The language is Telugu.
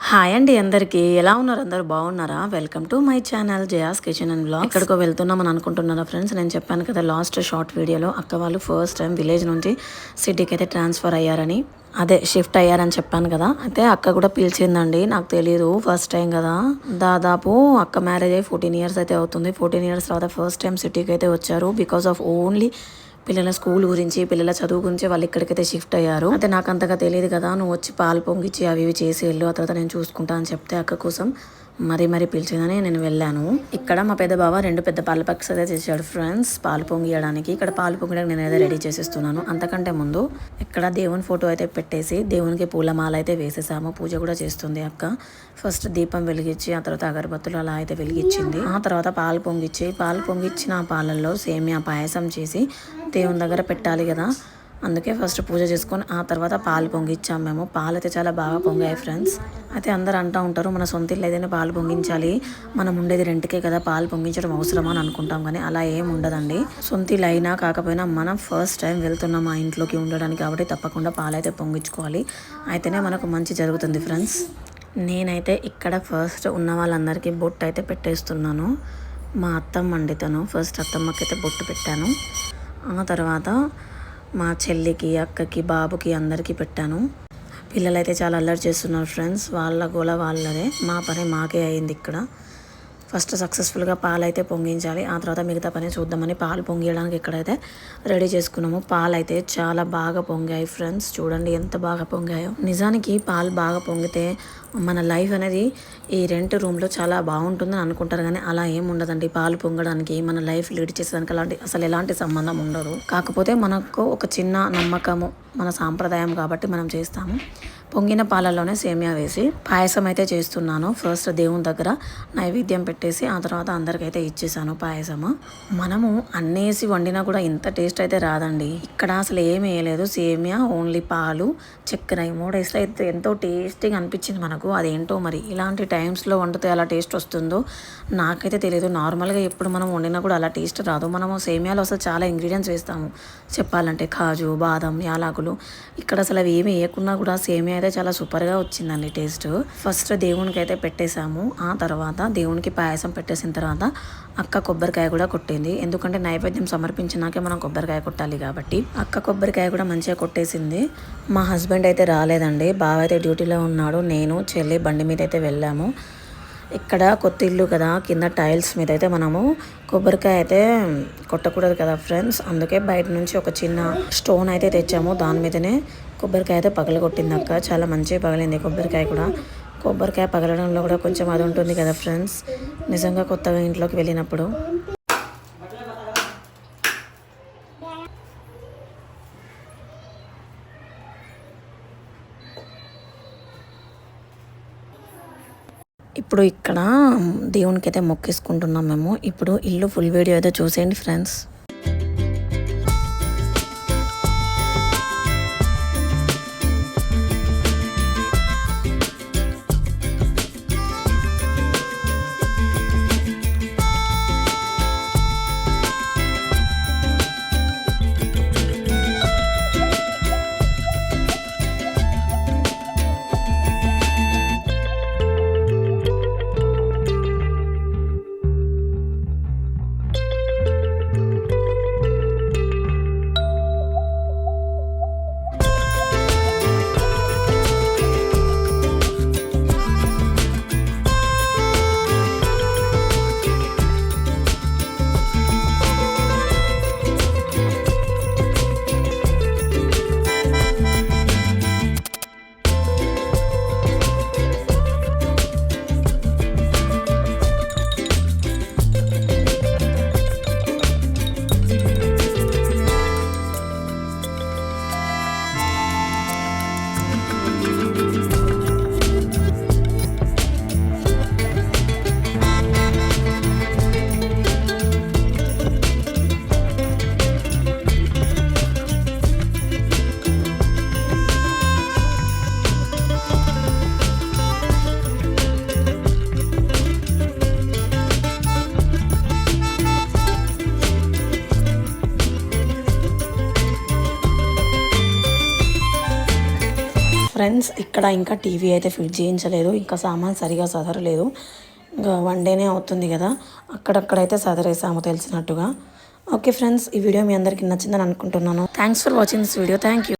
హాయ్ అండి అందరికీ ఎలా ఉన్నారు? అందరూ బాగున్నారా? Welcome to my channel Jaya's kitchen and blog. ఎక్కడికో వెళ్తున్నామని అనుకుంటున్నారా ఫ్రెండ్స్? నేను చెప్పాను కదా లాస్ట్ షార్ట్ వీడియోలో అక్క వాళ్ళు ఫస్ట్ టైం విలేజ్ నుంచి సిటీకి అయితే ట్రాన్స్ఫర్ అయ్యారని, అదే షిఫ్ట్ అయ్యారని చెప్పాను కదా. అయితే అక్క కూడా పిలిచిందండి, నాకు తెలియదు ఫస్ట్ టైం కదా. దాదాపు అక్క మ్యారేజ్ అయ్యి 14 ఇయర్స్ అయితే అవుతుంది. 14 ఇయర్స్ తర్వాత ఫస్ట్ టైం సిటీకి అయితే వచ్చారు. బికాస్ ఆఫ్ ఓన్లీ పిల్లల స్కూల్ గురించి, పిల్లల చదువు గురించి వాళ్ళు ఇక్కడికైతే షిఫ్ట్ అయ్యారు. అయితే నాకు అంతగా తెలియదు కదా, నువ్వు వచ్చి పాలు పొంగిచ్చి అవి ఇవి చేసి వెళ్ళు, ఆ తర్వాత నేను చూసుకుంటా అని చెప్తే అక్క కోసం మరీ పిలిచిందని నేను వెళ్ళాను. ఇక్కడ మా పెద్ద బావ 2 పెద్ద పాల ప్యాక్స్ అయితే తెచ్చాడు ఫ్రెండ్స్ పాలు పొంగియడానికి. ఇక్కడ పాలు పొంగడానికి నేను అయితే రెడీ చేసేస్తున్నాను. అంతకంటే ముందు ఇక్కడ దేవుని ఫోటో అయితే పెట్టేసి దేవునికి పూలమాల అయితే వేసేసాము. పూజ కూడా చేస్తుంది అక్క. ఫస్ట్ దీపం వెలిగించి ఆ తర్వాత అగరబత్తులు అలా అయితే వెలిగించింది. ఆ తర్వాత పాలు పొంగిచ్చిన ఆ పాలల్లో సేమియా పాయసం చేసి దేవుని దగ్గర పెట్టాలి కదా, అందుకే ఫస్ట్ పూజ చేసుకొని ఆ తర్వాత పాలు పొంగిచ్చాం మేము. పాలు అయితే చాలా బాగా పొంగాయి ఫ్రెండ్స్. అయితే అందరు అంటూ ఉంటారు, మన సొంత ఇల్లు ఏదైనా పాలు పొంగించాలి, మనం ఉండేది రెంట్కే కదా, పాలు పొంగించడం అవసరమా అని అనుకుంటాం. కానీ అలా ఏం ఉండదండి. సొంత ఇల్లు అయినా కాకపోయినా మనం ఫస్ట్ టైం వెళ్తున్నాం మా ఇంట్లోకి ఉండడానికి కాబట్టి తప్పకుండా పాలు అయితే పొంగించుకోవాలి. అయితేనే మనకు మంచి జరుగుతుంది ఫ్రెండ్స్. నేనైతే ఇక్కడ ఫస్ట్ ఉన్న వాళ్ళందరికీ బొట్టు అయితే పెట్టేస్తున్నాను. మా అత్తమ్మ అండి తను. ఫస్ట్ అత్తమ్మకైతే బొట్టు పెట్టాను. ఆ తర్వాత మా చెల్లికి, అక్కకి, బాబుకి అందరికీ పెట్టాను. పిల్లలైతే చాలా అల్లరి చేస్తున్నారు ఫ్రెండ్స్. వాళ్ళ గోల వాళ్ళదే, మా పని మాకే అయింది ఇక్కడ. ఫస్ట్ సక్సెస్ఫుల్గా పాలు అయితే పొంగించాలి, ఆ తర్వాత మిగతా పని చూద్దామని పాలు పొంగియడానికి ఇక్కడైతే రెడీ చేసుకున్నాము. పాలు అయితే చాలా బాగా పొంగాయి ఫ్రెండ్స్. చూడండి ఎంత బాగా పొంగాయో. నిజానికి పాలు బాగా పొంగితే మన లైఫ్ అనేది ఈ రెంట్ రూమ్లో చాలా బాగుంటుందని అనుకుంటారు, కానీ అలా ఏం ఉండదండి. పాలు పొంగడానికి మన లైఫ్ లీడ్ చేసేదానికి అసలు ఎలాంటి సంబంధం ఉండదు. కాకపోతే మనకు ఒక చిన్న నమ్మకము, మన సాంప్రదాయం కాబట్టి మనం చేస్తాము. పొంగిన పాలల్లోనే సేమియా వేసి పాయసం అయితే చేస్తున్నాను. ఫస్ట్ దేవుని దగ్గర నైవేద్యం పెట్టేసి ఆ తర్వాత అందరికైతే ఇచ్చేసాను పాయసము. మనము అన్నేసి వండినా కూడా ఇంత టేస్ట్ అయితే రాదండి. ఇక్కడ అసలు ఏమి వేయలేదు, సేమియా ఓన్లీ పాలు, చక్కెర, ఈ 3 వేస్తే అయితే ఎంతో టేస్టీగా అనిపించింది మనకు. అదేంటో మరి ఇలాంటి టైమ్స్లో వండితే అలా టేస్ట్ వస్తుందో నాకైతే తెలియదు. నార్మల్గా ఎప్పుడు మనం వండినా కూడా అలా టేస్ట్ రాదు. మనము సేమియాలో అసలు చాలా ఇంగ్రీడియంట్స్ వేస్తాము చెప్పాలంటే, కాజు, బాదం, యాలకులు. ఇక్కడ అసలు అవి ఏమి వేయకున్నా కూడా సేమియా అయితే చాలా సూపర్గా వచ్చిందండి టేస్ట్. ఫస్ట్ దేవునికి అయితే పెట్టేశాము. ఆ తర్వాత దేవునికి పాయసం పెట్టేసిన తర్వాత అక్క కొబ్బరికాయ కూడా కొట్టింది. ఎందుకంటే నైవేద్యం సమర్పించినాకే మనం కొబ్బరికాయ కొట్టాలి కాబట్టి అక్క కొబ్బరికాయ కూడా మంచిగా కొట్టేసింది. మా హస్బెండ్ అయితే రాలేదండి, బావ అయితే డ్యూటీలో ఉన్నాడు. నేను చెల్లి బండి మీద అయితే వెళ్ళాము. ఇక్కడ కొత్త ఇల్లు కదా, కింద టైల్స్ మీద అయితే మనము కొబ్బరికాయ అయితే కొట్టకూడదు కదా ఫ్రెండ్స్. అందుకే బయట నుంచి ఒక చిన్న స్టోన్ అయితే తెచ్చాము, దాని మీదనే కొబ్బరికాయ అయితే పగలగొట్టింది అక్క. చాలా మంచిగా పగిలింది కొబ్బరికాయ కూడా. కొబ్బరికాయ పగలడంలో కూడా కొంచెం అది ఉంటుంది కదా ఫ్రెండ్స్, నిజంగా కొత్తగా ఇంట్లోకి వెళ్ళినప్పుడు. ఇప్పుడు ఇక్కడ దేవునికి అయితే మొక్కేసుకుంటున్నాం మేము. ఇప్పుడు ఇల్లు ఫుల్ వీడియో అయితే చూసేయండి ఫ్రెండ్స్. ఫ్రెండ్స్ ఇక్కడ ఇంకా టీవీ అయితే ఫిట్ చేయించలేదు, ఇంకా సామాన్ సరిగా సదరలేదు. ఇంకా 1 డేనే అవుతుంది కదా, అక్కడక్కడైతే సదరేసాము తెలిసినట్టుగా. ఓకే ఫ్రెండ్స్, ఈ వీడియో మీ అందరికీ నచ్చిందని అనుకుంటున్నాను. Thanks for watching this video. Thank you.